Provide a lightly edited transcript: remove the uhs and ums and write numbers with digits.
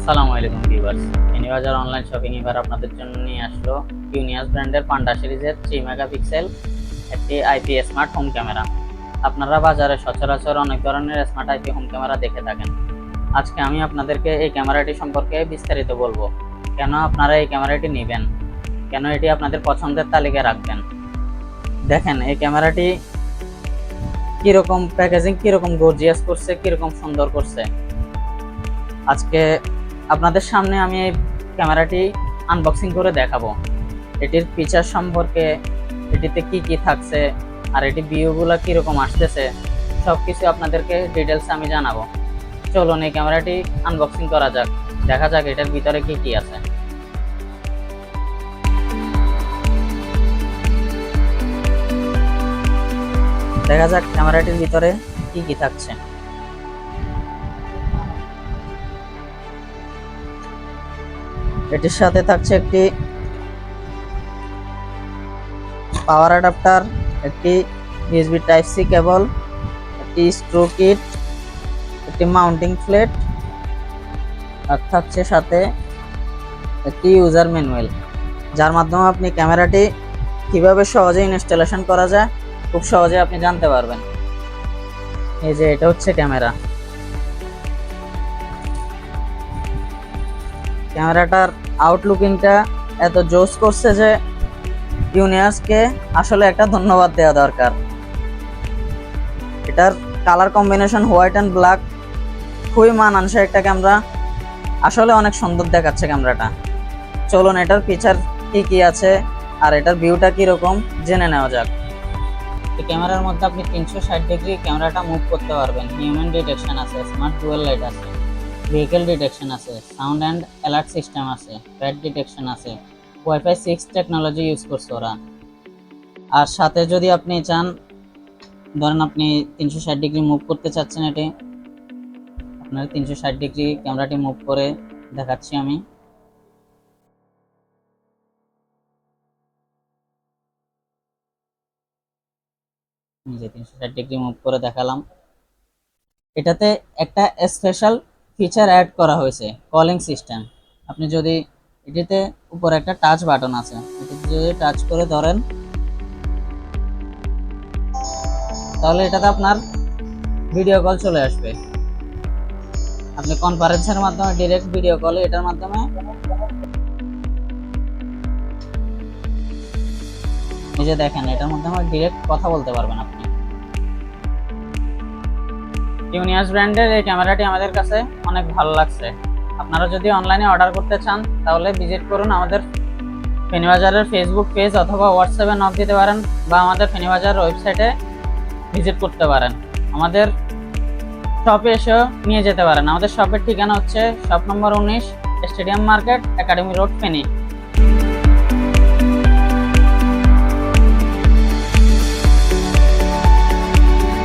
আসসালামু আলাইকুম viewers. এনিবাজার online shopping এবার আপনাদের জন্য নিয়ে আসলো ইউনিয়াস ব্র্যান্ডের পান্ডা সিরিজের 3 মেগাপিক্সেল একটি আইপি স্মার্ট হোম ক্যামেরা। আপনারা বাজারে সচরাচর অনেক ধরনের স্মার্ট আইপি হোম ক্যামেরা দেখে থাকেন। আজকে আমি আপনাদেরকে এই ক্যামেরাটি সম্পর্কে বিস্তারিত বলবো, কেন আপনারা এই ক্যামেরাটি নেবেন, কেন এটি আপনাদের পছন্দের তালিকায় রাখবেন। দেখেন এই ক্যামেরাটি কিরকম প্যাকেজিং, কিরকম গর্জিয়াস করছে, কিরকম সুন্দর করছে। আজকে আপনাদের সামনে আমি এই ক্যামেরাটি আনবক্সিং করে দেখাবো, এটির ফিচার সম্পর্কে, এটিতে কি কি থাকছে, আর এটি ভিউগুলো কিরকম আসতেছে, সব কিছু আপনাদেরকে ডিটেলস আমি জানাবো। চলুন এই ক্যামেরাটি আনবক্সিং করা যাক, দেখা যাক এটার ভিতরে কি কি আছে। দেখা যাক ক্যামেরাটির ভিতরে কি কি থাকছে। এটির সাথে থাকছে একটি পাওয়ার অ্যাডাপ্টার, একটি ইউএসবি টাইপ সি কেবল, একটি স্ক্রু কিট, একটি মাউন্টিং প্লেট, আর থাকছে সাথে একটি ইউজার ম্যানুয়াল, যার মাধ্যমে আপনি ক্যামেরাটি কিভাবে সহজে ইনস্টলেশন করা যায় খুব সহজে আপনি জানতে পারবেন। এই যে এটা হচ্ছে ক্যামেরা। ক্যামেরাটার আউটলুকিংটা এত জোস করছে যে ইউনিয়াসকে আসলে একটা ধন্যবাদ দেওয়া দরকার। এটার colour combination white and black খুবই মানানসই একটা ক্যামেরা, আসলে অনেক সুন্দর দেখাচ্ছে ক্যামেরাটা। চলুন এটার ফিচার কি কি আছে আর এটার ভিউটা কীরকম জেনে নেওয়া যাক। এই ক্যামেরার মধ্যে আপনি 360 ডিগ্রি ক্যামেরাটা মুভ করতে পারবেন। হিউম্যান ডিটেকশন আছে, স্মার্ট ডুয়াল লাইট আছে, ভেহিকেল ডিটেকশন আছে, সাউন্ড অ্যান্ড অ্যালার্ট সিস্টেম আছে, প্যাড ডিটেকশন আছে, ওয়াইফাই 6 টেকনোলজি ইউজ করছে ওরা। আর সাথে যদি আপনি চান, ধরেন আপনি 360 ডিগ্রি মুভ করতে চাচ্ছেন, এটি আপনার 360 ডিগ্রি ক্যামেরাটি মুভ করে দেখাচ্ছি আমি। যে 360 ডিগ্রি মুভ করে দেখালাম। এটাতে একটা স্পেশাল ফিচার অ্যাড করা হয়েছে, কলিং সিস্টেম। আপনি যদি এটিতে উপরে একটা টাচ বাটন আছে, এটিতে যদি টাচ করে ধরেন তাহলে এটাতে আপনার ভিডিও কল চলে আসবে। আপনি কনফারেন্সের মাধ্যমে ডাইরেক্ট ভিডিও কলে এটার মাধ্যমে এই যে দেখেন এটার মাধ্যমে ডাইরেক্ট কথা বলতে পারবেন আপনি। ইউনিয়াস ব্র্যান্ডের এই ক্যামেরাটি আমাদের কাছে অনেক ভালো লাগছে। আপনারা যদি অনলাইনে অর্ডার করতে চান তাহলে ভিজিট করুন আমাদের ফেনীবাজারের ফেসবুক পেজ অথবা হোয়াটসঅ্যাপে নক দিতে পারেন, বা আমাদের ফেনীবাজার ওয়েবসাইটে ভিজিট করতে পারেন। আমাদের শপে এসেও নিয়ে যেতে পারেন। আমাদের শপের ঠিকানা হচ্ছে shop number 19, stadium market, academy road, Feni.